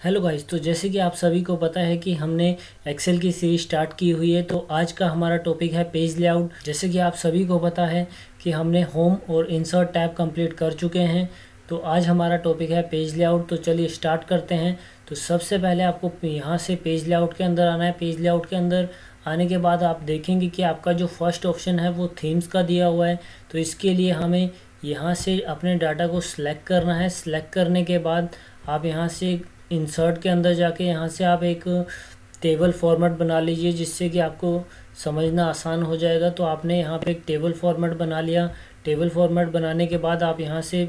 Hello guys. तो जैसे कि आप सभी को पता है कि हमने एक्सेल की सीरीज स्टार्ट की हुई है। तो आज का हमारा टॉपिक है पेज लेआउट। जैसे कि आप सभी को पता है कि हमने होम और इंसर्ट टैब कंप्लीट कर चुके हैं। तो आज हमारा टॉपिक है पेज लेआउट। तो चलिए स्टार्ट करते हैं। तो सबसे पहले आपको यहाँ से पेज लेआउट के अंदर आना है। पेज लेआउट के अंदर आने के बाद आप देखेंगे कि आपका जो फर्स्ट ऑप्शन है वो थीम्स का दिया हुआ है। तो इसके लिए हमें यहाँ से अपने डाटा को सिलेक्ट करना है। सिलेक्ट करने के बाद आप यहाँ से इंसर्ट के अंदर जाके यहाँ से आप एक टेबल फॉर्मेट बना लीजिए, जिससे कि आपको समझना आसान हो जाएगा। तो आपने यहाँ पे एक टेबल फॉर्मेट बना लिया। टेबल फॉर्मेट बनाने के बाद आप यहाँ से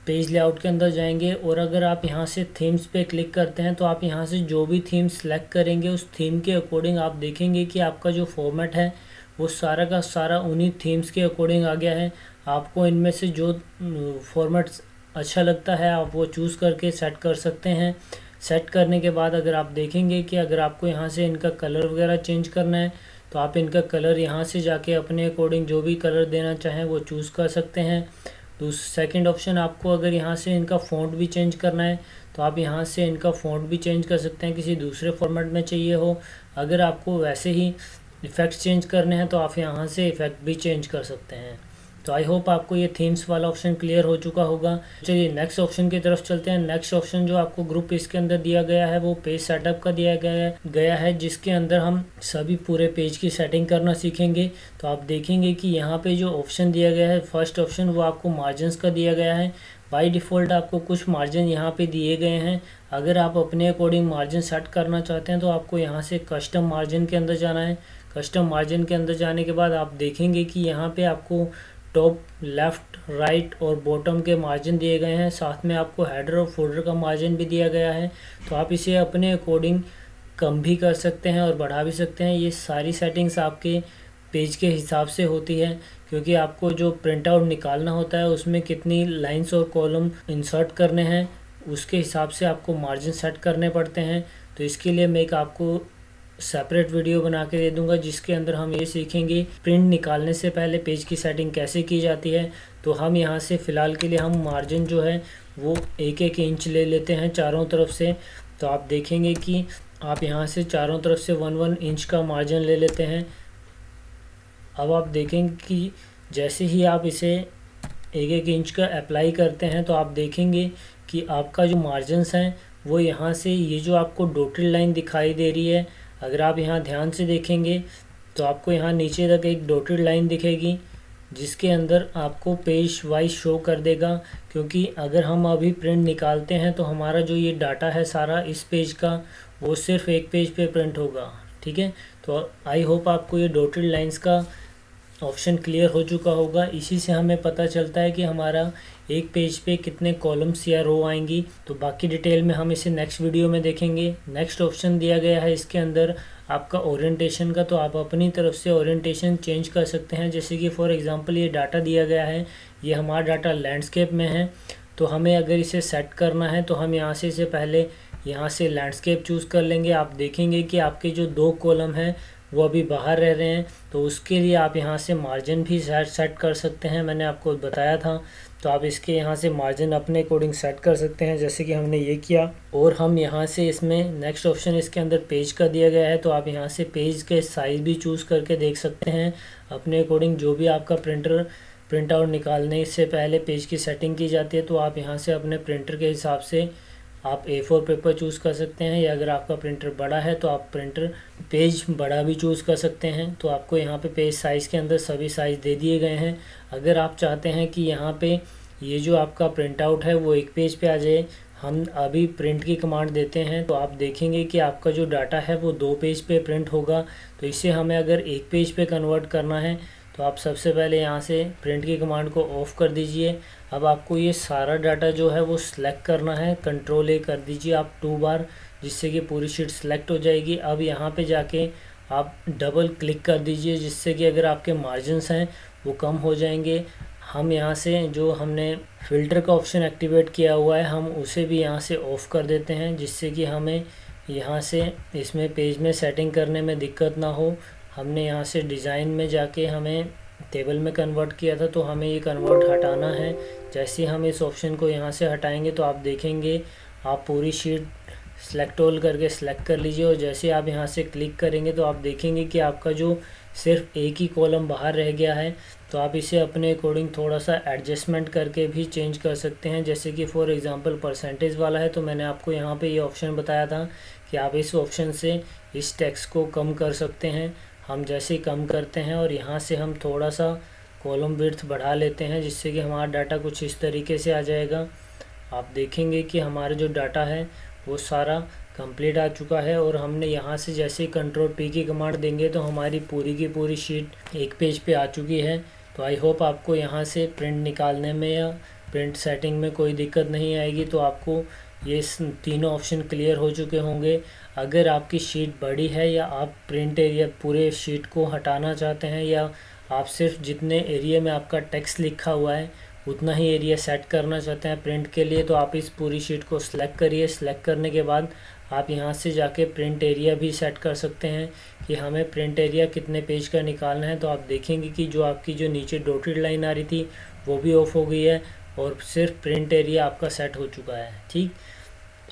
पेज लेआउट के अंदर जाएंगे और अगर आप यहाँ से थीम्स पे क्लिक करते हैं तो आप यहाँ से जो भी थीम सेलेक्ट करेंगे उस थीम के अकॉर्डिंग आप देखेंगे कि आपका जो फॉर्मेट है वो सारा का सारा उन्हीं थीम्स के अकॉर्डिंग आ गया है। आपको इनमें से जो फॉर्मेट अच्छा लगता है आप वो चूज़ करके सेट कर सकते हैं। सेट करने के बाद अगर आप देखेंगे कि अगर आपको यहाँ से इनका कलर वगैरह चेंज करना है तो आप इनका कलर यहाँ से जाके अपने अकॉर्डिंग जो भी कलर देना चाहें वो चूज़ कर सकते हैं। तो सेकंड ऑप्शन, आपको अगर यहाँ से इनका फ़ॉन्ट भी चेंज करना है तो आप यहाँ से इनका फ़ॉन्ट भी चेंज कर सकते हैं, किसी दूसरे फॉर्मेट में चाहिए हो। अगर आपको वैसे ही इफ़ेक्ट्स चेंज करने हैं तो आप यहाँ से इफ़ेक्ट भी चेंज कर सकते हैं। तो आई होप आपको ये थीम्स वाला ऑप्शन क्लियर हो चुका होगा। चलिए नेक्स्ट ऑप्शन की तरफ चलते हैं। नेक्स्ट ऑप्शन जो आपको ग्रुप इसके अंदर दिया गया है वो पेज सेटअप का दिया गया है, जिसके अंदर हम सभी पूरे पेज की सेटिंग करना सीखेंगे। तो आप देखेंगे कि यहाँ पे जो ऑप्शन दिया गया है फर्स्ट ऑप्शन वो आपको मार्जिन्स का दिया गया है। बाय डिफ़ॉल्ट आपको कुछ मार्जिन यहाँ पे दिए गए हैं। अगर आप अपने अकॉर्डिंग मार्जिन सेट करना चाहते हैं तो आपको यहाँ से कस्टम मार्जिन के अंदर जाना है। कस्टम मार्जिन के अंदर जाने के बाद आप देखेंगे कि यहाँ पे आपको टॉप, लेफ़्ट, राइट और बॉटम के मार्जिन दिए गए हैं। साथ में आपको हेडर और फोल्डर का मार्जिन भी दिया गया है। तो आप इसे अपने अकॉर्डिंग कम भी कर सकते हैं और बढ़ा भी सकते हैं। ये सारी सेटिंग्स आपके पेज के हिसाब से होती है, क्योंकि आपको जो प्रिंट आउट निकालना होता है उसमें कितनी लाइंस और कॉलम इंसर्ट करने हैं उसके हिसाब से आपको मार्जिन सेट करने पड़ते हैं। तो इसके लिए मैं एक आपको सेपरेट वीडियो बना के दे दूंगा जिसके अंदर हम ये सीखेंगे प्रिंट निकालने से पहले पेज की सेटिंग कैसे की जाती है। तो हम यहाँ से फ़िलहाल के लिए हम मार्जिन जो है वो 1-1 इंच ले लेते हैं चारों तरफ से। तो आप देखेंगे कि आप यहाँ से चारों तरफ से 1-1 इंच का मार्जिन ले लेते हैं। अब आप देखेंगे कि जैसे ही आप इसे 1-1 इंच का अप्लाई करते हैं तो आप देखेंगे कि आपका जो मार्जिन्स हैं वो यहाँ से ये जो आपको डॉटेड लाइन दिखाई दे रही है, अगर आप यहाँ ध्यान से देखेंगे तो आपको यहाँ नीचे तक एक डॉटेड लाइन दिखेगी जिसके अंदर आपको पेज वाइज शो कर देगा। क्योंकि अगर हम अभी प्रिंट निकालते हैं तो हमारा जो ये डाटा है सारा इस पेज का वो सिर्फ एक पेज पे प्रिंट होगा। ठीक है, तो आई होप आपको ये डॉटेड लाइंस का ऑप्शन क्लियर हो चुका होगा। इसी से हमें पता चलता है कि हमारा एक पेज पे कितने कॉलम्स या रो आएंगी। तो बाकी डिटेल में हम इसे नेक्स्ट वीडियो में देखेंगे। नेक्स्ट ऑप्शन दिया गया है इसके अंदर आपका ओरिएंटेशन का। तो आप अपनी तरफ से ओरिएंटेशन चेंज कर सकते हैं। जैसे कि फॉर एग्जांपल ये डाटा दिया गया है, ये हमारा डाटा लैंडस्केप में है। तो हमें अगर इसे सेट करना है तो हम यहाँ से इसे पहले यहाँ से लैंडस्केप चूज़ कर लेंगे। आप देखेंगे कि आपके जो 2 कॉलम हैं वो अभी बाहर रह रहे हैं, तो उसके लिए आप यहाँ से मार्जिन भी सेट कर सकते हैं। मैंने आपको बताया था। तो आप इसके यहाँ से मार्जिन अपने अकॉर्डिंग सेट कर सकते हैं, जैसे कि हमने ये किया। और हम यहाँ से इसमें नेक्स्ट ऑप्शन इसके अंदर पेज का दिया गया है। तो आप यहाँ से पेज के साइज़ भी चूज़ करके देख सकते हैं अपने अकॉर्डिंग। जो भी आपका प्रिंट आउट निकालने से पहले पेज की सेटिंग की जाती है तो आप यहाँ से अपने प्रिंटर के हिसाब से आप A4 पेपर चूज़ कर सकते हैं, या अगर आपका प्रिंटर बड़ा है तो आप पेज बड़ा भी चूज़ कर सकते हैं। तो आपको यहाँ पे पेज साइज़ के अंदर सभी साइज़ दे दिए गए हैं। अगर आप चाहते हैं कि यहाँ पे ये जो आपका प्रिंट आउट है वो एक पेज पे आ जाए, हम अभी प्रिंट की कमांड देते हैं तो आप देखेंगे कि आपका जो डाटा है वो 2 पेज पे प्रिंट होगा। तो इसे हमें अगर 1 पेज पे कन्वर्ट करना है तो आप सबसे पहले यहाँ से प्रिंट की कमांड को ऑफ़ कर दीजिए। अब आपको ये सारा डाटा जो है वो सिलेक्ट करना है। कंट्रोल A कर दीजिए आप 2 बार, जिससे कि पूरी शीट सेलेक्ट हो जाएगी। अब यहाँ पे जाके आप डबल क्लिक कर दीजिए, जिससे कि अगर आपके मार्जिन्स हैं वो कम हो जाएंगे। हम यहाँ से जो हमने फ़िल्टर का ऑप्शन एक्टिवेट किया हुआ है हम उसे भी यहाँ से ऑफ़ कर देते हैं, जिससे कि हमें यहाँ से इसमें पेज में सेटिंग करने में दिक्कत ना हो। हमने यहाँ से डिज़ाइन में जाके हमें टेबल में कन्वर्ट किया था तो हमें ये कन्वर्ट हटाना है। जैसे ही हम इस ऑप्शन को यहाँ से हटाएंगे तो आप देखेंगे आप पूरी शीट सेलेक्ट ऑल करके सेलेक्ट कर लीजिए और जैसे आप यहाँ से क्लिक करेंगे तो आप देखेंगे कि आपका जो सिर्फ एक ही कॉलम बाहर रह गया है। तो आप इसे अपने अकॉर्डिंग थोड़ा सा एडजस्टमेंट करके भी चेंज कर सकते हैं। जैसे कि फॉर एग्जांपल परसेंटेज वाला है तो मैंने आपको यहाँ पे ये ऑप्शन बताया था कि आप इस ऑप्शन से इस टेक्स्ट को कम कर सकते हैं। हम जैसे ही कम करते हैं और यहाँ से हम थोड़ा सा कॉलम विड्थ बढ़ा लेते हैं जिससे कि हमारा डाटा कुछ इस तरीके से आ जाएगा। आप देखेंगे कि हमारा जो डाटा है वो सारा कंप्लीट आ चुका है और हमने यहाँ से जैसे कंट्रोल पी की कमांड देंगे तो हमारी पूरी की पूरी शीट एक पेज पे आ चुकी है। तो आई होप आपको यहाँ से प्रिंट निकालने में या प्रिंट सेटिंग में कोई दिक्कत नहीं आएगी। तो आपको ये तीनों ऑप्शन क्लियर हो चुके होंगे। अगर आपकी शीट बड़ी है या आप प्रिंट एरिया पूरे शीट को हटाना चाहते हैं या आप सिर्फ जितने एरिया में आपका टेक्स्ट लिखा हुआ है उतना ही एरिया सेट करना चाहते हैं प्रिंट के लिए, तो आप इस पूरी शीट को सिलेक्ट करिए। सिलेक्ट करने के बाद आप यहाँ से जाके प्रिंट एरिया भी सेट कर सकते हैं कि हमें प्रिंट एरिया कितने पेज का निकालना है। तो आप देखेंगे कि जो आपकी जो नीचे डॉटेड लाइन आ रही थी वो भी ऑफ हो गई है और सिर्फ प्रिंट एरिया आपका सेट हो चुका है। ठीक,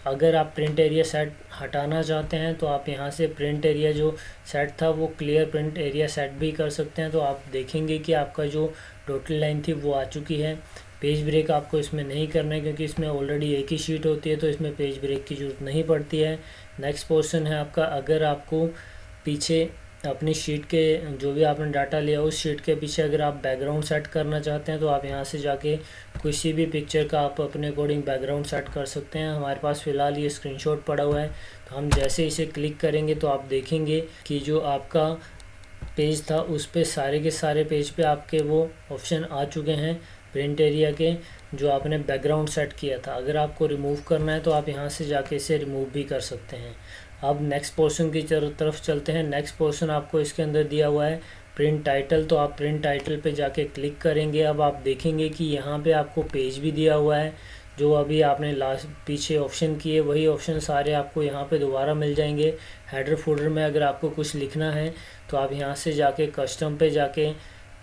अगर आप प्रिंट एरिया सेट हटाना चाहते हैं तो आप यहाँ से प्रिंट एरिया जो सेट था वो क्लियर प्रिंट एरिया सेट भी कर सकते हैं। तो आप देखेंगे कि आपका जो टोटल लाइन थी वो आ चुकी है। पेज ब्रेक आपको इसमें नहीं करना है क्योंकि इसमें ऑलरेडी एक ही शीट होती है तो इसमें पेज ब्रेक की ज़रूरत नहीं पड़ती है। नेक्स्ट पोर्शन है आपका, अगर आपको पीछे अपनी शीट के जो भी आपने डाटा लिया उस शीट के पीछे अगर आप बैकग्राउंड सेट करना चाहते हैं तो आप यहाँ से जाके किसी भी पिक्चर का आप अपने अकॉर्डिंग बैकग्राउंड सेट कर सकते हैं। हमारे पास फ़िलहाल ये स्क्रीनशॉट पड़ा हुआ है तो हम जैसे इसे क्लिक करेंगे तो आप देखेंगे कि जो आपका पेज था उस पे सारे के सारे पेज पे आपके वो ऑप्शन आ चुके हैं प्रिंट एरिया के जो आपने बैकग्राउंड सेट किया था। अगर आपको रिमूव करना है तो आप यहाँ से जाके इसे रिमूव भी कर सकते हैं। अब नेक्स्ट पोर्शन की तरफ चलते हैं। नेक्स्ट पोर्शन आपको इसके अंदर दिया हुआ है प्रिंट टाइटल, तो आप प्रिंट टाइटल पे जाके क्लिक करेंगे। अब आप देखेंगे कि यहाँ पे आपको पेज भी दिया हुआ है जो अभी आपने लास्ट पीछे ऑप्शन किए वही ऑप्शन सारे आपको यहाँ पे दोबारा मिल जाएंगे। हेडर फोल्डर में अगर आपको कुछ लिखना है तो आप यहाँ से जाके कस्टम पे जाके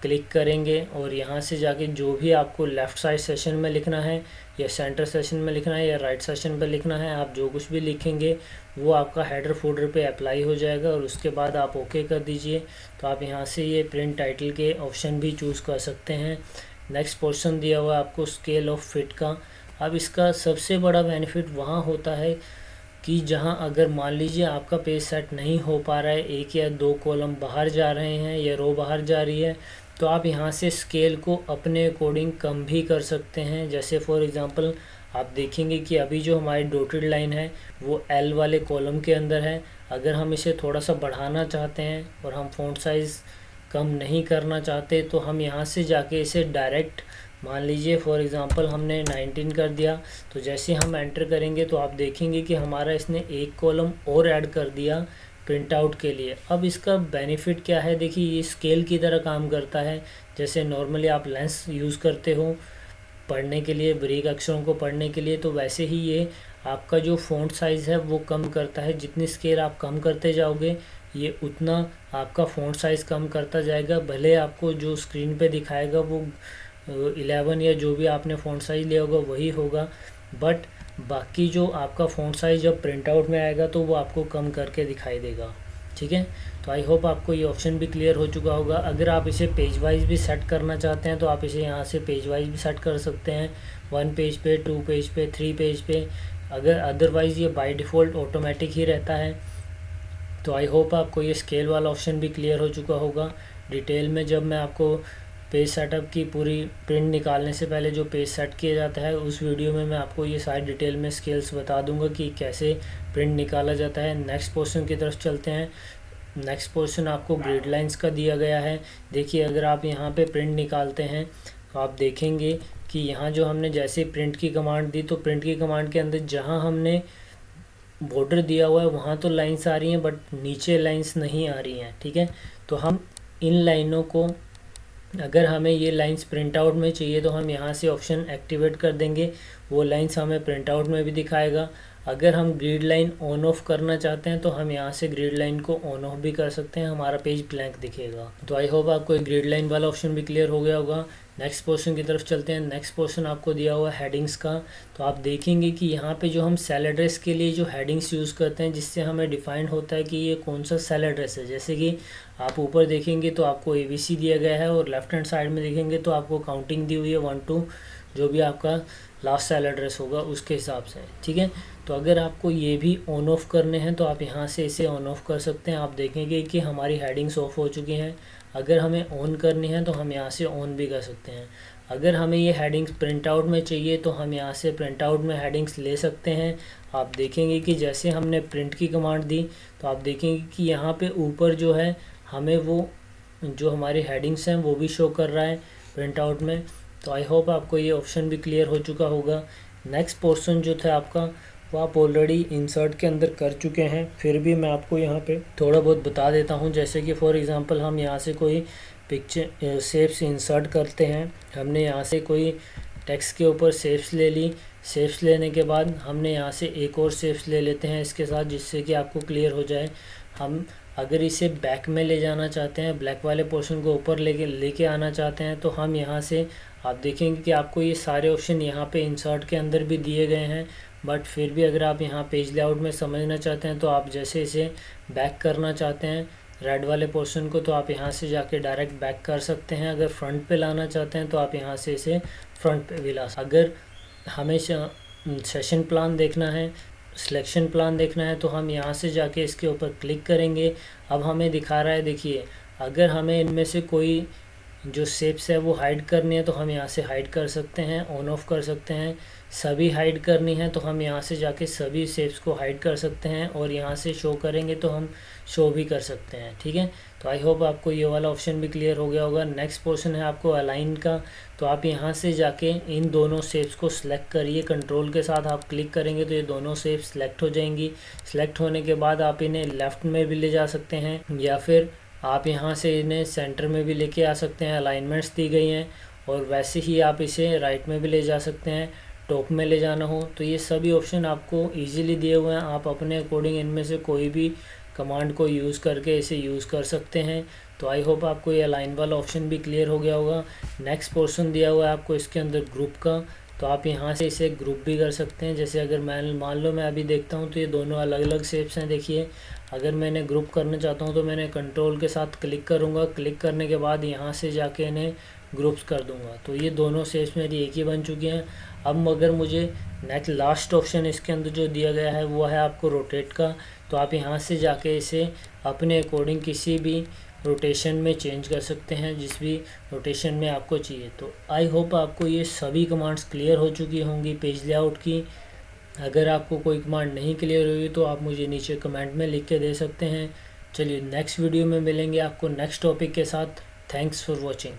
क्लिक करेंगे और यहाँ से जाके जो भी आपको लेफ़्ट साइड सेशन में लिखना है या सेंटर सेशन में लिखना है या राइट सेशन पे लिखना है, आप जो कुछ भी लिखेंगे वो आपका हेडर फोल्डर पे अप्लाई हो जाएगा और उसके बाद आप ओके कर दीजिए। तो आप यहाँ से ये प्रिंट टाइटल के ऑप्शन भी चूज़ कर सकते हैं। नेक्स्ट पोर्शन दिया हुआ है आपको स्केल ऑफ फिट का। अब इसका सबसे बड़ा बेनिफिट वहाँ होता है कि जहाँ अगर मान लीजिए आपका पेज सेट नहीं हो पा रहा है, एक या दो कॉलम बाहर जा रहे हैं या रो बाहर जा रही है, तो आप यहाँ से स्केल को अपने अकॉर्डिंग कम भी कर सकते हैं। जैसे फॉर एग्जांपल आप देखेंगे कि अभी जो हमारी डॉटेड लाइन है वो एल वाले कॉलम के अंदर है। अगर हम इसे थोड़ा सा बढ़ाना चाहते हैं और हम फ़ॉन्ट साइज़ कम नहीं करना चाहते तो हम यहाँ से जाके इसे डायरेक्ट मान लीजिए फॉर एग्ज़ाम्पल हमने 19 कर दिया, तो जैसे हम एंटर करेंगे तो आप देखेंगे कि हमारा इसने एक कॉलम और ऐड कर दिया प्रिंट आउट के लिए। अब इसका बेनिफिट क्या है, देखिए ये स्केल की तरह काम करता है। जैसे नॉर्मली आप लेंस यूज़ करते हो पढ़ने के लिए, बारीक अक्षरों को पढ़ने के लिए, तो वैसे ही ये आपका जो फ़ॉन्ट साइज़ है वो कम करता है। जितनी स्केल आप कम करते जाओगे ये उतना आपका फ़ॉन्ट साइज़ कम करता जाएगा। भले आपको जो स्क्रीन पे दिखाएगा वो 11 या जो भी आपने फ़ॉन्ट साइज़ लिया होगा वही होगा, बट बाकी जो आपका फ़ॉन्ट साइज़ जब प्रिंट आउट में आएगा तो वो आपको कम करके दिखाई देगा। ठीक है, तो आई होप आपको ये ऑप्शन भी क्लियर हो चुका होगा। अगर आप इसे पेज वाइज भी सेट करना चाहते हैं तो आप इसे यहाँ से पेज वाइज भी सेट कर सकते हैं, 1 पेज पे, 2 पेज पे, 3 पेज पे। अगर अदरवाइज़ ये बाय डिफ़ॉल्ट ऑटोमेटिक ही रहता है। तो आई होप आपको ये स्केल वाला ऑप्शन भी क्लियर हो चुका होगा। डिटेल में जब मैं आपको पेज सेटअप की पूरी प्रिंट निकालने से पहले जो पेज सेट किया जाता है उस वीडियो में मैं आपको ये सारी डिटेल में स्केल्स बता दूंगा कि कैसे प्रिंट निकाला जाता है। नेक्स्ट पोर्शन की तरफ चलते हैं। नेक्स्ट पोर्शन आपको ग्रिड लाइंस का दिया गया है। देखिए अगर आप यहाँ पे प्रिंट निकालते हैं तो आप देखेंगे कि यहाँ जो हमने जैसे प्रिंट की कमांड दी तो प्रिंट की कमांड के अंदर जहाँ हमने बॉर्डर दिया हुआ है वहाँ तो लाइंस आ रही हैं बट नीचे लाइंस नहीं आ रही हैं। ठीक है, तो हम इन लाइनों को, अगर हमें ये लाइंस प्रिंट आउट में चाहिए तो हम यहाँ से ऑप्शन एक्टिवेट कर देंगे, वो लाइंस हमें प्रिंट आउट में भी दिखाएगा। अगर हम ग्रिड लाइन ऑन ऑफ करना चाहते हैं तो हम यहाँ से ग्रिड लाइन को ऑन ऑफ भी कर सकते हैं, हमारा पेज ब्लैंक दिखेगा। तो आई होप आपको ग्रिड लाइन वाला ऑप्शन भी क्लियर हो गया होगा। नेक्स्ट पोर्शन की तरफ चलते हैं। नेक्स्ट पोर्शन आपको दिया हुआ है हेडिंग्स का। तो आप देखेंगे कि यहाँ पे जो हम सेल एड्रेस के लिए जो हेडिंग्स यूज़ करते हैं, जिससे हमें डिफाइन होता है कि ये कौन सा सेल एड्रेस है। जैसे कि आप ऊपर देखेंगे तो आपको ABC दिया गया है, और लेफ्ट हैंड साइड में देखेंगे तो आपको काउंटिंग दी हुई है 1 2, जो भी आपका लास्ट सेल एड्रेस होगा उसके हिसाब से, ठीक है। तो अगर आपको ये भी ऑन ऑफ करने हैं तो आप यहाँ से इसे ऑन ऑफ कर सकते हैं। आप देखेंगे कि हमारी हेडिंग्स ऑफ हो चुकी हैं। अगर हमें ऑन करनी है तो हम यहाँ से ऑन भी कर सकते हैं। अगर हमें ये हेडिंग्स प्रिंट आउट में चाहिए तो हम यहाँ से प्रिंट आउट में हेडिंग्स ले सकते हैं। आप देखेंगे कि जैसे हमने प्रिंट की कमांड दी तो आप देखेंगे कि यहाँ पे ऊपर जो है हमें वो जो हमारी हेडिंग्स हैं वो भी शो कर रहा है प्रिंट आउट में। तो आई होप आपको ये ऑप्शन भी क्लियर हो चुका होगा। नेक्स्ट पोर्शन जो था आपका वो आप ऑलरेडी इंसर्ट के अंदर कर चुके हैं, फिर भी मैं आपको यहाँ पे थोड़ा बहुत बता देता हूँ। जैसे कि फॉर एग्जांपल हम यहाँ से कोई पिक्चर शेप्स इंसर्ट करते हैं। हमने यहाँ से कोई टेक्स्ट के ऊपर शेप्स ले ली। शेप्स लेने के बाद हमने यहाँ से एक और शेप्स ले लेते हैं इसके साथ, जिससे कि आपको क्लियर हो जाए। हम अगर इसे बैक में ले जाना चाहते हैं, ब्लैक वाले पोर्शन को ऊपर लेके आना चाहते हैं, तो हम यहाँ से आप देखेंगे कि आपको ये सारे ऑप्शन यहाँ पे इंसर्ट के अंदर भी दिए गए हैं। बट फिर भी अगर आप यहाँ पेज लेआउट में समझना चाहते हैं तो आप जैसे इसे बैक करना चाहते हैं रेड वाले पोर्शन को, तो आप यहाँ से जाके डायरेक्ट बैक कर सकते हैं। अगर फ्रंट पे लाना चाहते हैं तो आप यहाँ से इसे फ्रंट पे भी ला सकते हैं। अगर हमें सेशन प्लान देखना है, सिलेक्शन प्लान देखना है, तो हम यहाँ से जाके इसके ऊपर क्लिक करेंगे। अब हमें दिखा रहा है, देखिए अगर हमें इनमें से कोई जो शेप्स है वो हाइड करनी है तो हम यहाँ से हाइड कर सकते हैं, ऑन ऑफ कर सकते हैं। सभी हाइड करनी है तो हम यहाँ से जाके सभी शेप्स को हाइड कर सकते हैं, और यहाँ से शो करेंगे तो हम शो भी कर सकते हैं, ठीक है। तो आई होप आपको ये वाला ऑप्शन भी क्लियर हो गया होगा। नेक्स्ट पोर्शन है आपको अलाइन का। तो आप यहाँ से जाके इन दोनों शेप्स को सिलेक्ट करिए, कंट्रोल के साथ आप क्लिक करेंगे तो ये दोनों शेप्स सिलेक्ट हो जाएंगी। सिलेक्ट होने के बाद आप इन्हें लेफ़्ट में भी ले जा सकते हैं, या फिर आप यहाँ से इन्हें सेंटर में भी लेके आ सकते हैं। अलाइनमेंट्स दी गई हैं, और वैसे ही आप इसे राइट में भी ले जा सकते हैं, टॉप में ले जाना हो तो ये सभी ऑप्शन आपको इजीली दिए हुए हैं। आप अपने अकॉर्डिंग इनमें से कोई भी कमांड को यूज़ करके इसे यूज़ कर सकते हैं। तो आई होप आपको ये अलाइन वाला ऑप्शन भी क्लियर हो गया होगा। नेक्स्ट पोर्शन दिया हुआ है आपको इसके अंदर ग्रुप का। तो आप यहाँ से इसे ग्रुप भी कर सकते हैं। जैसे अगर मैं मान लो मैं अभी देखता हूँ तो ये दोनों अलग अलग शेप्स हैं। देखिए अगर मैंने ग्रुप करना चाहता हूँ तो मैंने कंट्रोल के साथ क्लिक करूँगा। क्लिक करने के बाद यहाँ से जाके इन्हें ग्रुप्स कर दूँगा, तो ये दोनों शेप्स मेरी एक ही बन चुकी हैं। अब अगर मुझे नेक्स्ट लास्ट ऑप्शन इसके अंदर जो दिया गया है वो है आपको रोटेट का। तो आप यहाँ से जाके इसे अपने अकॉर्डिंग किसी भी रोटेशन में चेंज कर सकते हैं, जिस भी रोटेशन में आपको चाहिए। तो आई होप आपको ये सभी कमांड्स क्लियर हो चुकी होंगी पेज लेआउट की। अगर आपको कोई कमांड नहीं क्लियर हुई तो आप मुझे नीचे कमेंट में लिख के दे सकते हैं। चलिए नेक्स्ट वीडियो में मिलेंगे आपको नेक्स्ट टॉपिक के साथ। Thanks for watching.